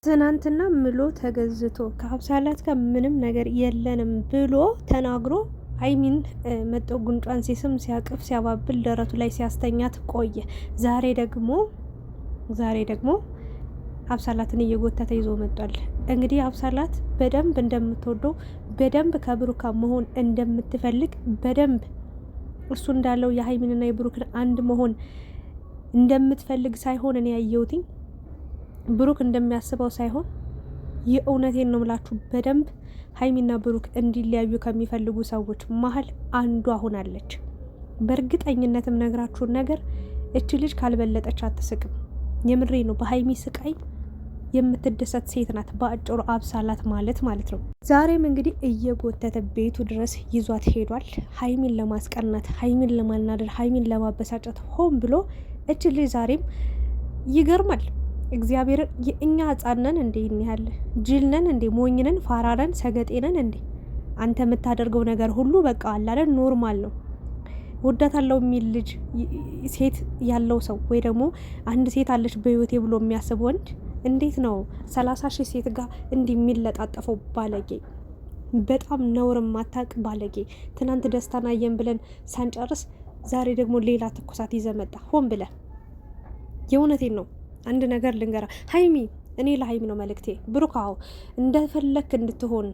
ትናንትና ምሎ ተገዝቶ ከአብሳላት ጋር ምንም ነገር የለንም ብሎ ተናግሮ ሀይሚን መጦ ጉንጯን ሲስም ሲያቅፍ ሲያባብል ደረቱ ላይ ሲያስተኛት ቆየ። ዛሬ ደግሞ አብሳላትን እየጎተተ ይዞ መጧል። እንግዲህ አብሳላት በደንብ እንደምትወደው በደንብ ከብሩካ መሆን እንደምትፈልግ በደንብ እሱ እንዳለው የሀይሚንና የብሩክን አንድ መሆን እንደምትፈልግ ሳይሆን እኔ ያየሁትኝ ብሩክ እንደሚያስበው ሳይሆን የእውነቴን ነው ምላችሁ በደንብ ሀይሚና ብሩክ እንዲለያዩ ከሚፈልጉ ሰዎች መሀል አንዷ ሆናለች። በእርግጠኝነትም ነግራችሁን ነገር እች ልጅ ካልበለጠች አትስቅም። የምሬ ነው። በሀይሚ ስቃይ የምትደሰት ሴት ናት። በአጭሩ አብሳላት ማለት ነው። ዛሬም እንግዲህ እየጎተተ ቤቱ ድረስ ይዟት ሄዷል። ሀይሚን ለማስቀናት፣ ሀይሚን ለማናደድ፣ ሀይሚን ለማበሳጨት ሆን ብሎ እች ልጅ ዛሬም ይገርማል። እግዚአብሔር የእኛ ህጻነን እንዴ ያለ ጅልነን እንዴ ሞኝነን ፋራረን ሰገጤነን እንዴ አንተ የምታደርገው ነገር ሁሉ በቃ አላለን ኖርማል ነው። ወዳታለው የሚል ልጅ ሴት ያለው ሰው ወይ ደግሞ አንድ ሴት አለች በህይወቴ ብሎ የሚያስብ ወንድ እንዴት ነው 30,000 ሴት ጋር እንዲህ የሚለጣጠፈው? ባለጌ፣ በጣም ነውር ማታቅ ባለጌ። ትናንት ደስታን አየን ብለን ሳንጨርስ ዛሬ ደግሞ ሌላ ትኩሳት ይዘመጣ ሆን ብለን። የእውነቴን ነው። አንድ ነገር ልንገራ ሀይሚ፣ እኔ ለሀይሚ ነው መልእክቴ። ብሩካው እንደፈለክ እንድትሆን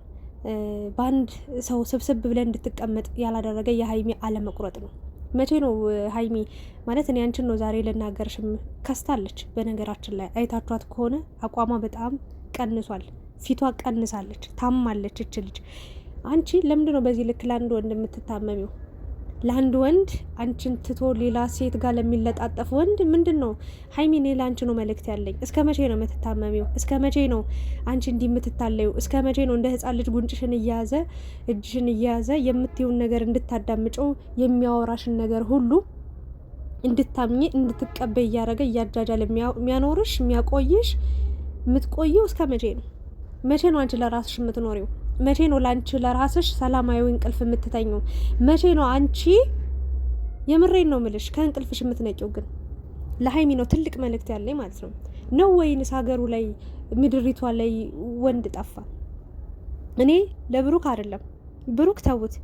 በአንድ ሰው ስብስብ ብለን እንድትቀመጥ ያላደረገ የሀይሚ አለመቁረጥ ነው። መቼ ነው ሀይሚ ማለት እኔ አንቺን ነው ዛሬ ልናገርሽም ከስታለች። በነገራችን ላይ አይታችኋት ከሆነ አቋሟ በጣም ቀንሷል። ፊቷ ቀንሳለች፣ ታማለች እች ልጅ። አንቺ ለምንድን ነው በዚህ ልክ ለአንድ ወንድ የምትታመሚው? ለአንድ ወንድ አንቺን ትቶ ሌላ ሴት ጋር ለሚለጣጠፍ ወንድ ምንድን ነው? ሀይሚ፣ እኔ ለአንቺ ነው መልእክት ያለኝ። እስከ መቼ ነው የምትታመሚው? እስከ መቼ ነው አንቺ እንዲህ የምትታለዩ? እስከ መቼ ነው እንደ ህፃን ልጅ ጉንጭሽን እያያዘ እጅሽን እያያዘ የምትይውን ነገር እንድታዳምጨው የሚያወራሽን ነገር ሁሉ እንድታምኚ እንድትቀበይ እያደረገ እያጃጃል የሚያኖርሽ የሚያቆይሽ? የምትቆየው እስከ መቼ ነው? መቼ ነው አንቺ ለራስሽ የምትኖሪው? መቼ ነው ለአንቺ ለራስሽ ሰላማዊ እንቅልፍ የምትተኙ? መቼ ነው አንቺ የምሬን ነው ምልሽ ከእንቅልፍሽ የምትነቂው? ግን ለሀይሚ ነው ትልቅ መልእክት ያለኝ ማለት ነው ወይንስ ሀገሩ ላይ ምድሪቷ ላይ ወንድ ጠፋ? እኔ ለብሩክ አይደለም፣ ብሩክ ተውት።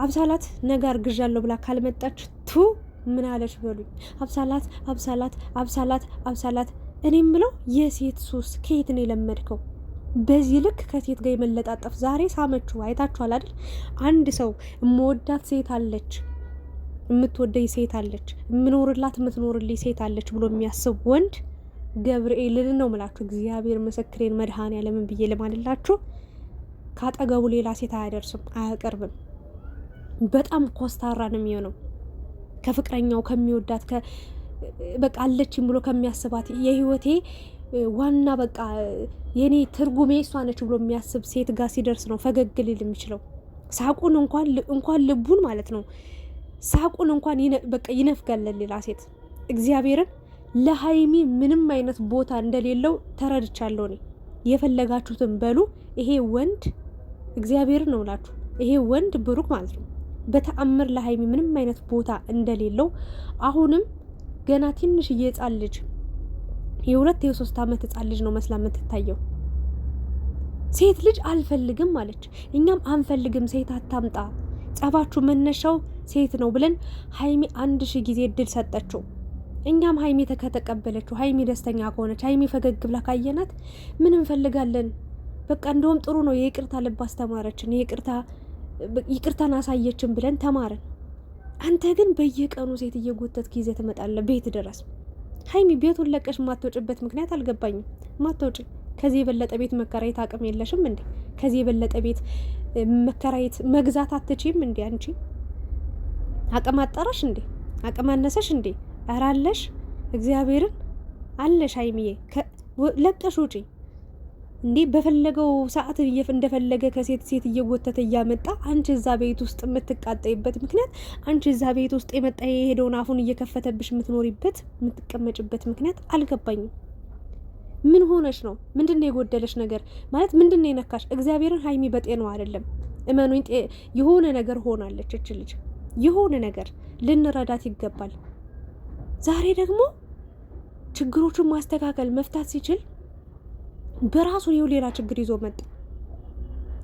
አብሳላት ነገ አርግዣለሁ ብላ ካልመጣች ቱ ምን አለች በሉኝ። አብሳላት አብሳላት አብሳላት አብሳላት። እኔም ብለው የሴት ሱስ ከየት ነው የለመድከው? በዚህ ልክ ከሴት ጋር የመለጣጠፍ። ዛሬ ሳመችው፣ አይታችኋል አይደል? አንድ ሰው የምወዳት ሴት አለች፣ የምትወደኝ ሴት አለች፣ የምኖርላት የምትኖርልኝ ሴት አለች ብሎ የሚያስብ ወንድ ገብርኤልን ነው ምላችሁ። እግዚአብሔር ምስክሬን መድኃኔዓለምን ብዬ ልማልላችሁ፣ ካጠገቡ ሌላ ሴት አያደርስም፣ አያቀርብም። በጣም ኮስታራ ነው የሚሆነው ከፍቅረኛው ከሚወዳት በቃ አለችም ብሎ ከሚያስባት የህይወቴ ዋና በቃ የኔ ትርጉሜ እሷ ነች ብሎ የሚያስብ ሴት ጋር ሲደርስ ነው ፈገግ ሊል የሚችለው። ሳቁን እንኳን ልቡን ማለት ነው ሳቁን እንኳን በቃ ይነፍጋል ሌላ ሴት። እግዚአብሔርን ለሀይሚ ምንም አይነት ቦታ እንደሌለው ተረድቻለሁ እኔ። የፈለጋችሁትን በሉ። ይሄ ወንድ እግዚአብሔርን ነው ላችሁ፣ ይሄ ወንድ ብሩክ ማለት ነው በተአምር ለሀይሚ ምንም አይነት ቦታ እንደሌለው አሁንም ገና ትንሽ ህጻን ልጅ የ2 የ3 ዓመት ህጻን ልጅ ነው መስላ የምትታየው። ሴት ልጅ አልፈልግም አለች። እኛም አንፈልግም ሴት አታምጣ፣ ጸባችሁ መነሻው ሴት ነው ብለን ሀይሚ 1000 ጊዜ እድል ሰጠችው። እኛም ሀይሚ ከተቀበለችው፣ ሀይሚ ደስተኛ ከሆነች፣ ሀይሚ ፈገግ ብላ ካየናት ምን እንፈልጋለን? በቃ እንደውም ጥሩ ነው የይቅርታ ልብ አስተማረችን፣ ይቅርታን አሳየችን ብለን ተማረን። አንተ ግን በየቀኑ ሴት እየጎተትክ ይዘህ ትመጣለህ ቤት ድረስ። ሀይሚ ቤቱን ለቀሽ ማትወጭበት ምክንያት አልገባኝም። ማትወጭ ከዚህ የበለጠ ቤት መከራየት አቅም የለሽም እንዴ? ከዚህ የበለጠ ቤት መከራየት መግዛት አትችይም እንዴ? አንቺ አቅም አጠራሽ እንዴ? አቅም አነሰሽ እንዴ? ኧረ አለሽ፣ እግዚአብሔርን አለሽ ሀይሚዬ። ለቀሽ ውጪ እንዴ! በፈለገው ሰዓት እንደፈለገ ከሴት ሴት እየጎተተ እያመጣ አንቺ እዛ ቤት ውስጥ የምትቃጠይበት ምክንያት፣ አንቺ እዛ ቤት ውስጥ የመጣ የሄደውን አፉን እየከፈተብሽ የምትኖሪበት የምትቀመጭበት ምክንያት አልገባኝም። ምን ሆነሽ ነው? ምንድነው የጎደለሽ ነገር? ማለት ምንድነው የነካሽ? እግዚአብሔርን ሀይሚ በጤናው አይደለም እመኑኝ። የሆነ ነገር ሆናለች እች ልጅ፣ የሆነ ነገር ልንረዳት ይገባል። ዛሬ ደግሞ ችግሮቹን ማስተካከል መፍታት ሲችል በራሱ ነው ሌላ ችግር ይዞ መጣ።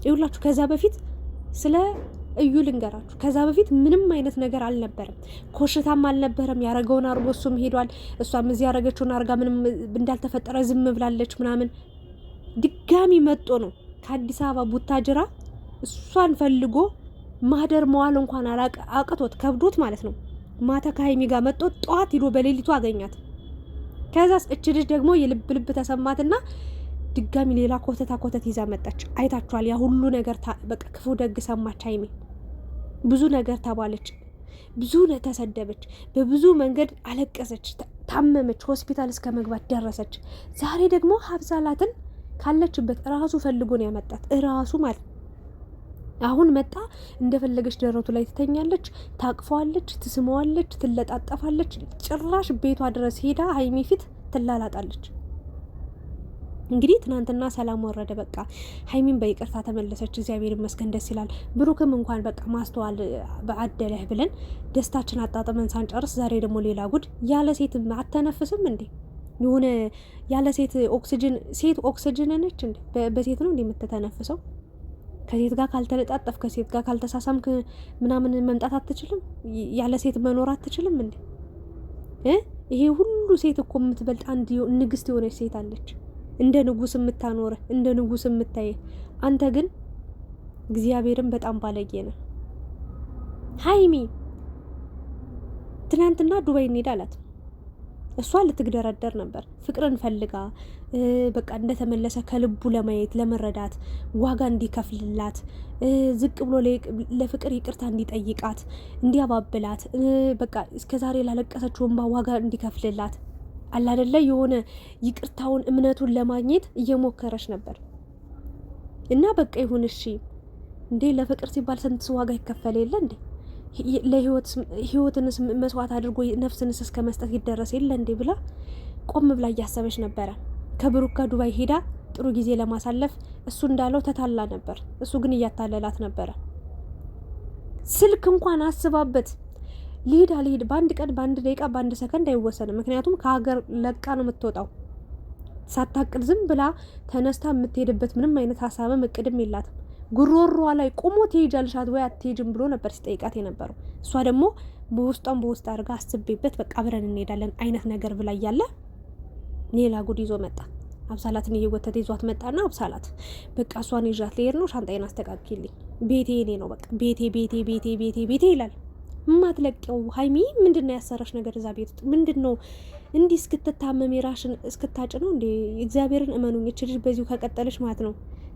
ይኸውላችሁ ከዛ በፊት ስለ እዩ ልንገራችሁ። ከዛ በፊት ምንም አይነት ነገር አልነበረም፣ ኮሽታም አልነበረም። ያረገውን አርጎ እሱም ሄዷል። እሷም እዚህ ያረገችውን አርጋ ምንም እንዳልተፈጠረ ዝም ብላለች ምናምን። ድጋሚ መጦ ነው ከአዲስ አበባ ቡታጅራ እሷን ፈልጎ ማደር መዋል እንኳን አቅቶት ከብዶት ማለት ነው። ማታ ከሀይሚ ጋር መጦ ጠዋት ሂዶ በሌሊቱ አገኛት። ከዛስ እች ልጅ ደግሞ የልብ ልብ ተሰማትና ድጋሚ ሌላ ኮተት ይዛ መጣች። አይታችኋል። ያ ሁሉ ነገር በቃ ክፉ ደግ ሰማች ሀይሚ። ብዙ ነገር ተባለች፣ ብዙ ተሰደበች፣ በብዙ መንገድ አለቀሰች፣ ታመመች፣ ሆስፒታል እስከ መግባት ደረሰች። ዛሬ ደግሞ ሀብዛላትን ካለችበት ራሱ ፈልጎ ነው ያመጣት። ራሱ ማለት አሁን መጣ እንደፈለገች ደረቱ ላይ ትተኛለች፣ ታቅፈዋለች፣ ትስመዋለች፣ ትለጣጠፋለች። ጭራሽ ቤቷ ድረስ ሄዳ ሀይሚ ፊት ትላላጣለች። እንግዲህ ትናንትና ሰላም ወረደ። በቃ ሀይሚን በይቅርታ ተመለሰች። እግዚአብሔር ይመስገን ደስ ይላል። ብሩክም እንኳን በቃ ማስተዋል በአደለህ ብለን ደስታችን አጣጥመን ሳንጨርስ ዛሬ ደግሞ ሌላ ጉድ። ያለ ሴት አተነፍስም እንዴ? የሆነ ያለ ሴት ኦክሲጅን፣ ሴት ኦክሲጅን ነች እንዴ? በሴት ነው እንዴ የምትተነፍሰው? ከሴት ጋር ካልተለጣጠፍ፣ ከሴት ጋር ካልተሳሳምክ ምናምን መምጣት አትችልም? ያለ ሴት መኖር አትችልም እንዴ? ይሄ ሁሉ ሴት እኮ የምትበልጥ አንድ ንግስት የሆነች ሴት አለች፣ እንደ ንጉስ የምታኖረ፣ እንደ ንጉስ የምታየ። አንተ ግን እግዚአብሔርን በጣም ባለጌ ነው። ሀይሚ ትናንትና ዱባይ እንሄድ አላት። እሷ ልትግደረደር ነበር፣ ፍቅርን ፈልጋ በቃ እንደተመለሰ ከልቡ ለማየት ለመረዳት፣ ዋጋ እንዲከፍልላት፣ ዝቅ ብሎ ለፍቅር ይቅርታ እንዲጠይቃት፣ እንዲያባብላት፣ በቃ እስከዛሬ ላለቀሰችው እንባ ዋጋ እንዲከፍልላት አላደለ የሆነ ይቅርታውን እምነቱን ለማግኘት እየሞከረች ነበር። እና በቃ ይሁን እሺ እንዴ፣ ለፍቅር ሲባል ስንት ዋጋ ይከፈል የለ እንዴ? ለህይወትንስ መስዋዕት አድርጎ ነፍስንስ እስከ መስጠት ይደረስ የለ እንዴ ብላ ቆም ብላ እያሰበች ነበረ። ከብሩክ ጋር ዱባይ ሄዳ ጥሩ ጊዜ ለማሳለፍ እሱ እንዳለው ተታላ ነበር። እሱ ግን እያታለላት ነበረ። ስልክ እንኳን አስባበት ሊሄድ አልሄድ በአንድ ቀን በአንድ ደቂቃ በአንድ ሰከንድ አይወሰንም። ምክንያቱም ከሀገር ለቃ ነው የምትወጣው። ሳታቅድ ዝም ብላ ተነስታ የምትሄድበት ምንም አይነት ሀሳብም እቅድም የላትም። ጉሮሯ ላይ ቁሞ ትሄጃለሽ ወይ አትሄጅም ብሎ ነበር ሲጠይቃት የነበረው። እሷ ደግሞ በውስጧን በውስጥ አድርጋ አስቤበት በቃ አብረን እንሄዳለን አይነት ነገር ብላ እያለ ሌላ ጉድ ይዞ መጣ። አብሳላትን እየጎተተ ይዟት መጣና አብሳላት በቃ እሷን ይዣት ልሄድ ነው፣ ሻንጣዬን አስተካክልኝ፣ ቤቴ እኔ ነው በቃ ቤቴ ቤቴ ቤቴ ቤቴ ቤቴ ይላል። ማትለቀው ሀይሚ ምንድነው ያሰራሽ ነገር እዛ ቤት ውስጥ ምንድነው? እንዲህ እስክትታመም ራሽን እስክታጭ ነው እንዴ? እግዚአብሔርን እመኑኝ፣ እች ልጅ በዚሁ ከቀጠለች ማለት ነው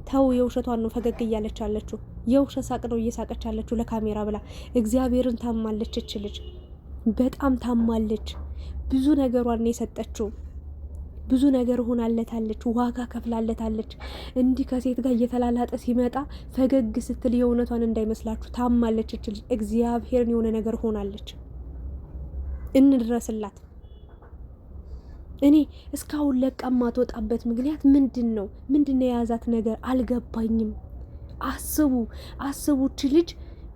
ተው፣ የውሸቷን ነው ፈገግ እያለች አለችው። የውሸት ሳቅ ነው እየሳቀች አለችው ለካሜራ ብላ። እግዚአብሔርን ታማለች፣ እች ልጅ በጣም ታማለች። ብዙ ነገሯን የሰጠችው ብዙ ነገር ሆናለታለች፣ ዋጋ ከፍላለታለች። እንዲህ ከሴት ጋር እየተላላጠ ሲመጣ ፈገግ ስትል የእውነቷን እንዳይመስላችሁ ታማለች እች ልጅ። እግዚአብሔርን የሆነ ነገር ሆናለች። እንድረስላት። እኔ እስካሁን ለቃ ማትወጣበት ምክንያት ምንድን ነው? ምንድነው የያዛት ነገር አልገባኝም። አስቡ እች ልጅ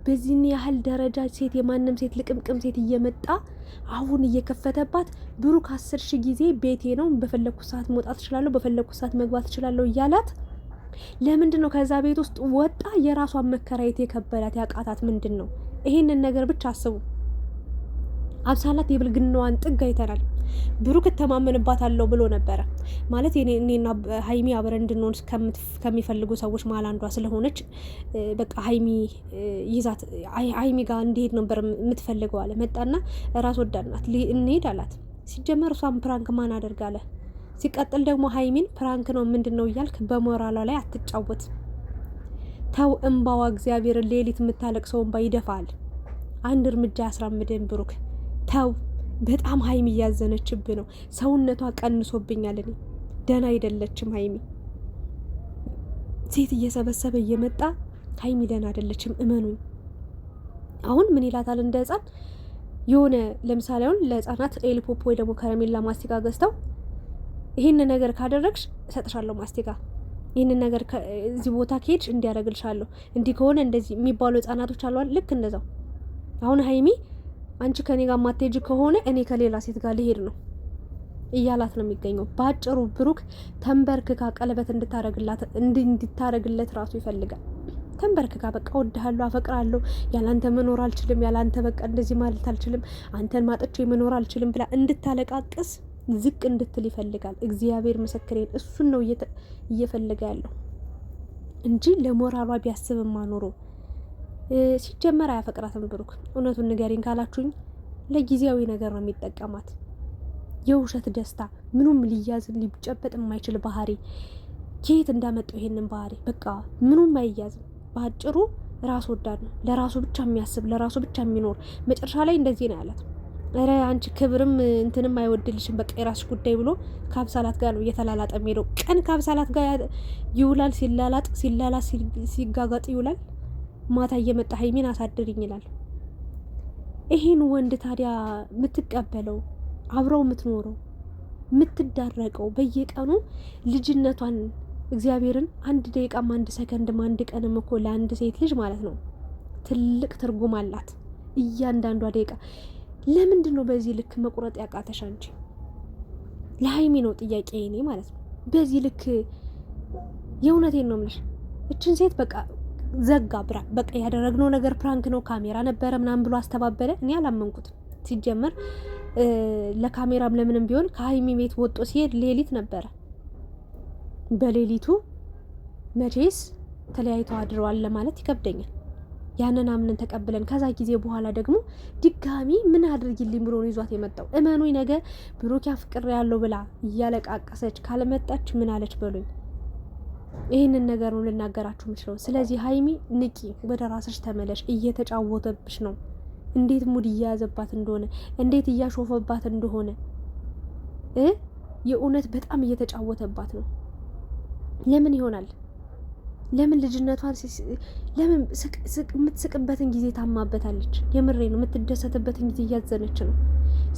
በዚህን ያህል ደረጃ ሴት የማንም ሴት ልቅምቅም ሴት እየመጣ አሁን እየከፈተባት ብሩክ 10,000 ጊዜ ቤቴ ነው በፈለኩ ሰዓት መውጣት እችላለሁ፣ በፈለኩ ሰዓት መግባት እችላለሁ እያላት ለምንድን ነው ከዛ ቤት ውስጥ ወጣ የራሷን መከራየት የከበዳት ያቃታት ምንድን ነው? ይሄንን ነገር ብቻ አስቡ። አብሳላት የብልግናዋን ጥግ አይተናል። ብሩክ እተማመንባታለሁ ብሎ ነበረ ማለት እኔና ሀይሚ አብረን እንድንሆን ከሚፈልጉ ሰዎች መሀል አንዷ ስለሆነች በቃ ሀይሚ ይዛት ሀይሚ ጋር እንዲሄድ ነበር የምትፈልገው አለ። መጣና ራስ ወዳድናት እንሄድ አላት። ሲጀመር እሷን ፕራንክ ማን አደርጋለ? ሲቀጥል ደግሞ ሀይሚን ፕራንክ ነው ምንድን ነው እያልክ በሞራሏ ላይ አትጫወት። ተው እንባዋ እግዚአብሔርን ሌሊት የምታለቅሰው እንባ ይደፋል። አንድ እርምጃ ያስራምድን ብሩክ ተው። በጣም ሀይሚ እያዘነችብ ነው። ሰውነቷ ቀንሶብኛል። እኔ ደህና አይደለችም ሀይሚ። ሴት እየሰበሰበ እየመጣ ሀይሚ ደህና አይደለችም፣ እመኑኝ። አሁን ምን ይላታል እንደ ህፃን የሆነ ለምሳሌ አሁን ለህፃናት ኤልፖፕ ወይ ደግሞ ከረሜላ ማስቲካ ገዝተው ይህን ነገር ካደረግሽ እሰጥሻለሁ ማስቲካ፣ ይህንን ነገር እዚህ ቦታ ከሄድሽ እንዲያደርግልሻለሁ፣ እንዲህ ከሆነ እንደዚህ የሚባሉ ህፃናቶች አሏል። ልክ እንደዛው አሁን ሀይሚ አንቺ ከኔ ጋር ማትሄጂ ከሆነ እኔ ከሌላ ሴት ጋር ልሄድ ነው። እያላት ነው የሚገኘው። ባጭሩ ብሩክ ተንበርክካ ቀለበት እንድታረግለት ራሱ ይፈልጋል። ተንበርክካ በቃ ወድሃለሁ፣ አፈቅራለሁ፣ ያላንተ መኖር አልችልም፣ ያላንተ በቃ እንደዚህ ማለት አልችልም፣ አንተን ማጥቼ መኖር አልችልም ብላ እንድታለቃቅስ ዝቅ እንድትል ይፈልጋል። እግዚአብሔር ምስክሬን፣ እሱን ነው እየፈለገ ያለው እንጂ ለሞራሏ ቢያስብማ ኖሮ ሲጀመር አያፈቅራትም ብሩክ። እውነቱን ንገሪኝ ካላችሁኝ ለጊዜያዊ ነገር ነው የሚጠቀማት። የውሸት ደስታ፣ ምኑም ሊያዝን ሊጨበጥ የማይችል ባህሪ ከየት እንዳመጣው ይሄንን ባህሪ በቃ ምኑም አይያዝም። በአጭሩ ራስ ወዳድ ነው፣ ለራሱ ብቻ የሚያስብ ለራሱ ብቻ የሚኖር። መጨረሻ ላይ እንደዚህ ነው ያላት፣ ኧረ አንቺ ክብርም እንትንም አይወድልሽም፣ በቃ የራስሽ ጉዳይ ብሎ ከአብሳላት ጋር ነው እየተላላጠ የሚሄደው። ቀን ከአብሳላት ጋር ይውላል፣ ሲላላጥ ሲጋጋጥ ይውላል። ማታ እየመጣ ሀይሚን አሳድርኝ ይላል። ይሄን ወንድ ታዲያ የምትቀበለው አብረው የምትኖረው የምትዳረቀው በየቀኑ ልጅነቷን እግዚአብሔርን አንድ ደቂቃም አንድ ሰከንድም አንድ ቀንም እኮ ለአንድ ሴት ልጅ ማለት ነው ትልቅ ትርጉም አላት እያንዳንዷ ደቂቃ። ለምንድን ነው በዚህ ልክ መቁረጥ ያቃተሽ አንቺ? ለሀይሚ ነው ጥያቄ እኔ ማለት ነው። በዚህ ልክ የእውነቴን ነው የምልሽ። እችን ሴት በቃ ዘጋ ብራ በቃ ያደረግነው ነገር ፕራንክ ነው፣ ካሜራ ነበረ ምናምን ብሎ አስተባበለ። እኔ አላመንኩትም ሲጀመር። ለካሜራም ለምንም ቢሆን ከሀይሚ ቤት ወጦ ሲሄድ ሌሊት ነበረ። በሌሊቱ መቼስ ተለያይተው አድረዋል ለማለት ይከብደኛል። ያንን አምነን ተቀብለን ከዛ ጊዜ በኋላ ደግሞ ድጋሚ ምን አድርጊልኝ ብሎ ነው ይዟት የመጣው። እመኑኝ ነገ ብሩክ ፍቅር ያለው ብላ እያለቃቀሰች ካለመጣች ምን አለች በሉኝ። ይህንን ነገር ነው ልናገራችሁ የምችለው። ስለዚህ ሀይሚ ንቂ፣ ወደ ራስሽ ተመለሽ። እየተጫወተብሽ ነው። እንዴት ሙድ እያያዘባት እንደሆነ እንዴት እያሾፈባት እንደሆነ የእውነት በጣም እየተጫወተባት ነው። ለምን ይሆናል? ለምን ልጅነቷን ለምን የምትስቅበትን ጊዜ ታማበታለች። የምሬ ነው። የምትደሰትበትን ጊዜ እያዘነች ነው።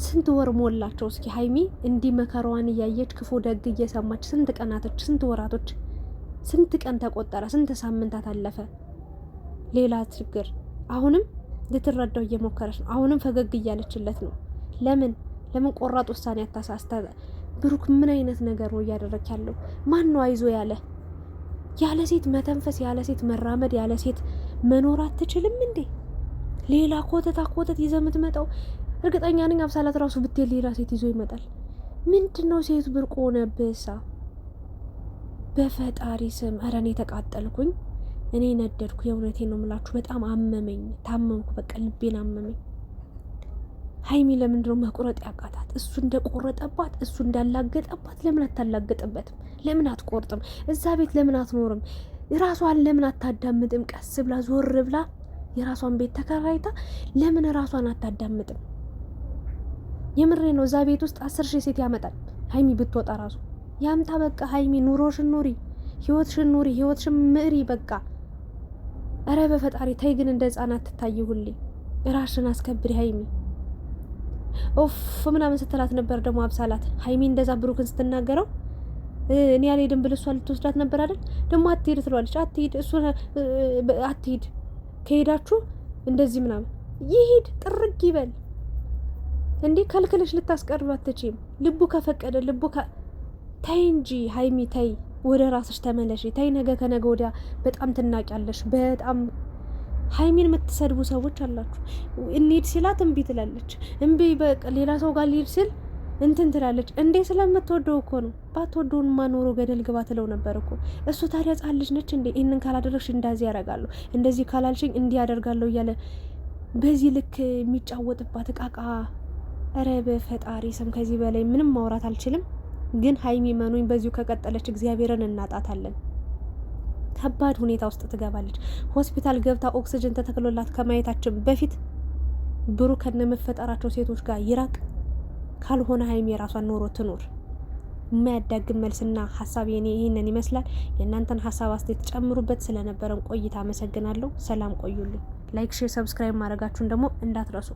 ስንት ወር ሞላቸው እስኪ ሀይሚ እንዲህ መከራዋን እያየች ክፉ ደግ እየሰማች ስንት ቀናቶች፣ ስንት ወራቶች፣ ስንት ቀን ተቆጠረ፣ ስንት ሳምንታት አለፈ። ሌላ ችግር አሁንም ልትረዳው እየሞከረች ነው። አሁንም ፈገግ እያለችለት ነው። ለምን ቆራጥ ውሳኔ አታሳስተ? ብሩክ ምን አይነት ነገር ነው እያደረክ ያለው? ማን ነው አይዞ ያለ? ያለ ሴት መተንፈስ፣ ያለ ሴት መራመድ፣ ያለ ሴት መኖር አትችልም እንዴ? ሌላ ኮተታ ይዘህ የምትመጣው? እርግጠኛ ነኝ አብሳላት ራሱ ብትል ሌላ ሴት ይዞ ይመጣል። ምንድነው ሴት ብርቅ ሆነብሳ? በፈጣሪ ስም ኧረ እኔ ተቃጠልኩኝ። እኔ ነደድኩ። የእውነቴን ነው የምላችሁ። በጣም አመመኝ፣ ታመምኩ። በቃ ልቤን አመመኝ። ሀይሚ ለምንድነው መቁረጥ ያቃታት? እሱ እንደቆረጠባት እሱ እንዳላገጠባት ለምን አታላገጥበትም? ለምን አትቆርጥም? እዛ ቤት ለምን አትኖርም? ራሷን ለምን አታዳምጥም? ቀስ ብላ ዞር ብላ የራሷን ቤት ተከራይታ ለምን ራሷን አታዳምጥም? የምሬ ነው። እዛ ቤት ውስጥ 10,000 ሴት ያመጣል። ሀይሚ ብትወጣ ራሱ ያምጣ። በቃ ሀይሚ ኑሮሽን ኑሪ፣ ህይወትሽን ኑሪ፣ ህይወትሽን ምሪ። በቃ እረ በፈጣሪ ተይ ግን እንደ ህጻናት ትታይ። ሁሌ ራስሽን አስከብሪ ሀይሚ። ኦፍ ምናምን ስትላት ነበር ደግሞ አብሳላት። ሀይሚ እንደዛ ብሩክን ስትናገረው እኔ ያልሄድም ብል እሷ ልትወስዳት ነበር አይደል? ደግሞ አትሄድ ትለዋለች። አትሄድ፣ እሱ አትሄድ፣ ከሄዳችሁ እንደዚህ ምናምን ይሄድ፣ ጥርግ ይበል እንዴ። ከልክለሽ ልታስቀርብ አትችይም። ልቡ ከፈቀደ ተይ እንጂ ሀይሚ ተይ፣ ወደ ራስሽ ተመለሽ። ተይ ነገ ከነገ ወዲያ በጣም ትናቂያለሽ። በጣም ሀይሚን የምትሰድቡ ሰዎች አላችሁ። እንሂድ ሲላት እምቢ ትላለች። እምቢ በቃ ሌላ ሰው ጋር ሊሄድ ሲል እንትን ትላለች። እንዴ ስለምትወደው እኮ ነው። ባትወደውን ማኖሮ ገደል ግባ ትለው ነበር እኮ እሱ። ታዲያ ጻል ልጅ ነች እንዴ? ይህንን ካላደረግሽ እንደዚህ ያደርጋለሁ፣ እንደዚህ ካላልሽኝ እንዲህ ያደርጋለሁ እያለ በዚህ ልክ የሚጫወጥባት እቃቃ። ኧረ በፈጣሪ ስም ከዚህ በላይ ምንም ማውራት አልችልም። ግን ሀይሚ መኑኝ፣ በዚሁ ከቀጠለች እግዚአብሔርን እናጣታለን። ከባድ ሁኔታ ውስጥ ትገባለች። ሆስፒታል ገብታ ኦክሲጅን ተተክሎላት ከማየታችን በፊት ብሩክ ከነመፈጠራቸው ሴቶች ጋር ይራቅ። ካልሆነ ሀይሚ የራሷን ኖሮ ትኖር። የማያዳግም መልስና ሀሳብ የኔ ይህንን ይመስላል። የእናንተን ሀሳብ አስተያየት ጨምሩበት። ስለነበረን ቆይታ አመሰግናለሁ። ሰላም ቆዩልኝ። ላይክ፣ ሼር፣ ሰብስክራይብ ማድረጋችሁን ደግሞ እንዳትረሱ።